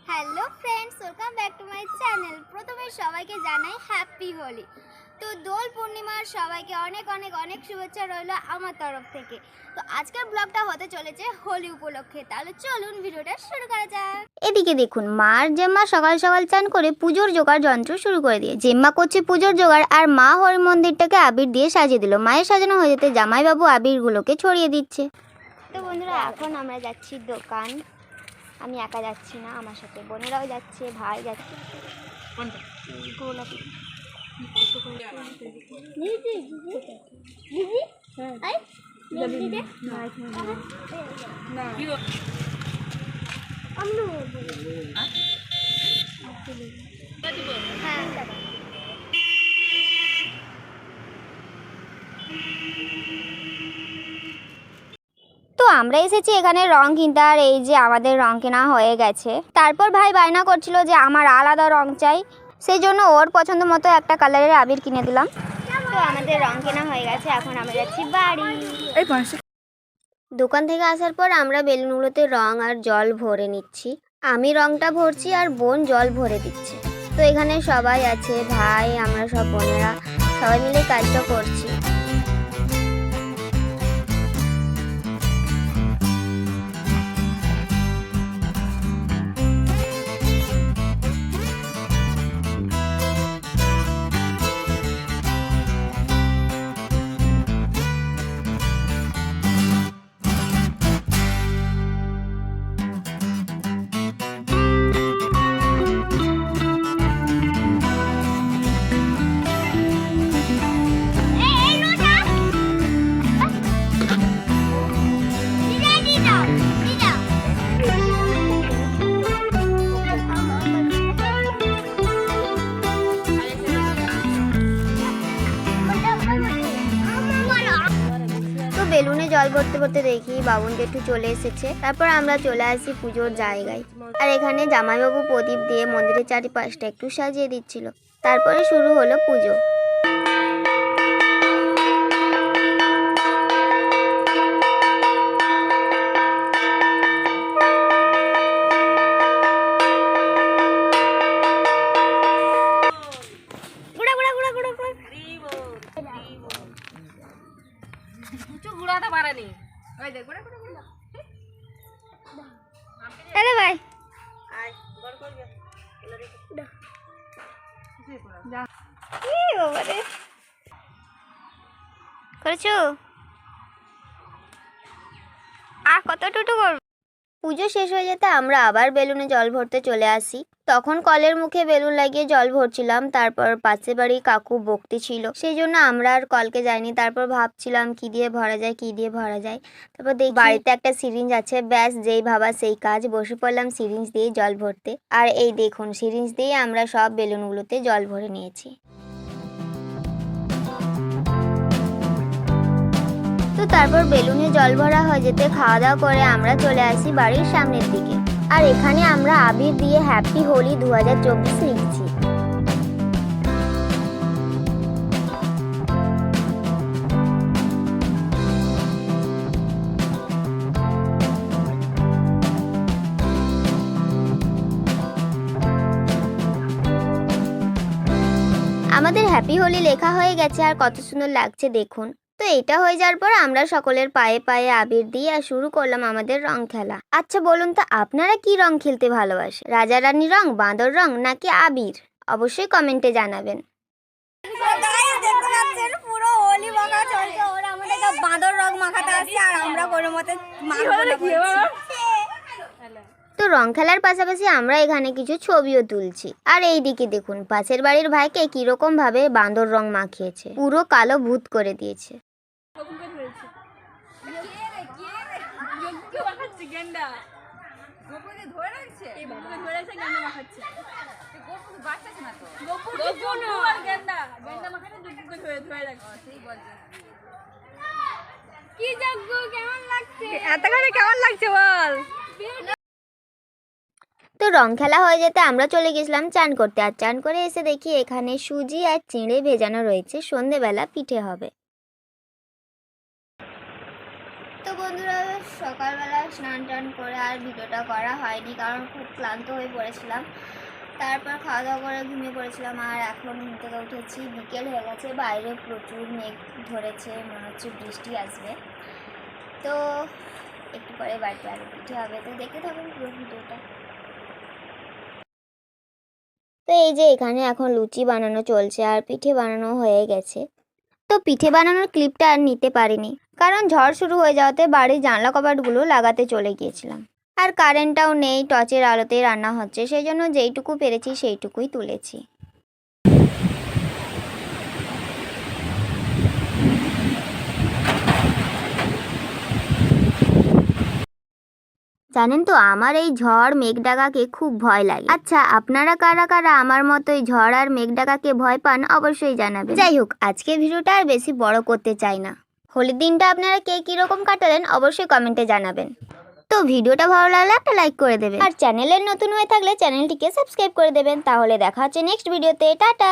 Hello friends, welcome back to my channel. প্রথমে সবাইকে জানাই হ্যাপি হোলি। তো দোল পূর্ণিমার সবাইকে অনেক অনেক অনেক শুভেচ্ছা রইল আমার তরফ থেকে। তো আজকের ব্লগটা হতে চলেছে হোলি উপলক্ষে। তাহলে চলুন ভিডিওটা শুরু করা যাক। এদিকে দেখুন, মা আর জেম্মা সকাল সকাল চান করে পুজোর জোগাড় যন্ত্র শুরু করে দিয়ে জেম্মা করছে পুজোর জোগাড়, আর মা হরি মন্দিরটাকে আবির দিয়ে সাজিয়ে দিল। মায়ের সাজানো হয়ে যেতে জামাইবাবু আবিরগুলোকে ছড়িয়ে দিচ্ছে। তো বন্ধুরা, এখন আমরা যাচ্ছি দোকান। আমি একা যাচ্ছি না, আমার সাথে বোনেরাও যাচ্ছে, ভাই যাচ্ছে। তো আমরা এসেছি এখানে রং কিনতে, আর এই যে আমাদের রং কেনা হয়ে গেছে। তারপর ভাই বায়না করছিল যে আমার আলাদা রং চাই, সেই জন্য ওর পছন্দ মতো একটা কালারের আবির কিনে দিলাম। তো আমাদের রং কেনা হয়ে গেছে, এখন আমরা যাচ্ছি বাড়ি। দোকান থেকে আসার পর আমরা বেলুনগুলোতে রং আর জল ভরে নিচ্ছি। আমি রংটা ভরছি আর বোন জল ভরে দিচ্ছে। তো এখানে সবাই আছে, ভাই, আমরা সব বোনেরা সবাই মিলে কাজটা করছি। বেলুনে জল ভরতে ভরতে দেখি বাবুন জেঠু চলে এসেছে। তারপর আমরা চলে আসি পুজোর জায়গায়, আর এখানে জামাইবাবু প্রদীপ দিয়ে মন্দিরের চারিপাশটা একটু সাজিয়ে দিচ্ছিল। তারপরে শুরু হলো পুজো। ভাই করেছো আর কত টুটু করবো। পুজো শেষ হয়ে যেতে আমরা আবার বেলুনে জল ভরতে চলে আসি। তখন কলের মুখে বেলুন লাগিয়ে জল ভরছিলাম। তারপর পাশে বাড়ি কাকু বকতে ছিল, সেই জন্য আমরা আর কলকে যাইনি। তারপর ভাবছিলাম কি দিয়ে ভরা যায়, কি দিয়ে ভরা যায়। তারপর দেখি বাড়িতে একটা সিরিঞ্জ আছে, ব্যাস যেই ভাবা সেই কাজ, বসে পড়লাম সিরিঞ্জ দিয়ে জল ভরতে। আর এই দেখুন, সিরিঞ্জ দিয়ে আমরা সব বেলুনগুলোতে জল ভরে নিয়েছি। তো তারপর বেলুনে জল ভরা হয়ে যেতে খাওয়া দাওয়া করে আমরা চলে আসি বাড়ির সামনের দিকে। আর এখানে আমরা আবির দিয়ে হ্যাপি হোলি 2024 লিখছি। আমাদের হ্যাপি হোলি লেখা হয়ে গেছে, আর কত সুন্দর লাগছে দেখুন। তো এটা হয়ে যাওয়ার পর আমরা সকলের পায়ে পায়ে আবির দিয়ে শুরু করলাম আমাদের রং খেলা। আচ্ছা বলুন তো, আপনারা কি রং খেলতে ভালোবাসেন? রাজা রানী রং, বাঁদর রং, নাকি আবির? অবশ্যই কমেন্টে জানাবেন। পুরো হোলি মাখা চলছে, ওরা আমাদেরকে বাঁদর রং মাখাতে আসছে আর আমরা কোনো মতে তো রং খেলার পাশাপাশি আমরা এখানে কিছু ছবিও তুলছি। আর এইদিকে দেখুন, পাশের বাড়ির ভাইকে কিরকম ভাবে বাঁদর রং মাখিয়েছে, পুরো কালো ভূত করে দিয়েছে। কেমন লাগছে বল। তো রং খেলা হয়ে যেতে আমরা চলে গেছিলাম চান করতে। আর চান করে এসে দেখি এখানে সুজি আর চিঁড়ে ভেজানো রয়েছে, সন্ধেবেলা পিঠে হবে। তো বন্ধুরা সকালবেলা স্নান টান করে আর ভিডিওটা করা হয়নি, কারণ খুব ক্লান্ত হয়ে পড়েছিলাম। তারপর খাওয়া দাওয়া করে ঘুমিয়ে পড়েছিলাম। আর এখন ঘুম থেকে উঠেছি, বিকেল হয়ে গেছে, বাইরে প্রচুর মেঘ ধরেছে, মনে হচ্ছে বৃষ্টি আসবে। তো একটু পরে বাড়িতে আলু পিঠে হবে, তো দেখতে থাকুন পুরো ভিডিওটা। তো এই যে এখানে এখন লুচি বানানো চলছে আর পিঠে বানানো হয়ে গেছে। তো পিঠে বানানোর ক্লিপটা আর নিতে পারিনি, কারণ ঝড় শুরু হয়ে যাওয়াতে বাড়ির জানলা কপাটগুলো লাগাতে চলে গিয়েছিলাম। আর কারেন্টটাও নেই, টর্চের আলোতেই রান্না হচ্ছে, সেই জন্য যেইটুকু পেরেছি সেইটুকুই তুলেছি। জানেন তো, আমার এই ঝড় মেঘ ডাকাকে খুব ভয় লাগে। আচ্ছা, আপনারা কারা কারা আমার মতো এই ঝড় আর মেঘ ডাকাকে ভয় পান অবশ্যই জানাবেন। যাই হোক, আজকে ভিডিওটা আর বেশি বড় করতে চাই না। হোলির দিনটা আপনারা কে কীরকম কাটালেন অবশ্যই কমেন্টে জানাবেন। তো ভিডিওটা ভালো লাগলে একটা লাইক করে দেবেন, আর চ্যানেলের নতুন হয়ে থাকলে চ্যানেলটিকে সাবস্ক্রাইব করে দেবেন। তাহলে দেখা হচ্ছে নেক্সট ভিডিওতে। টাটা।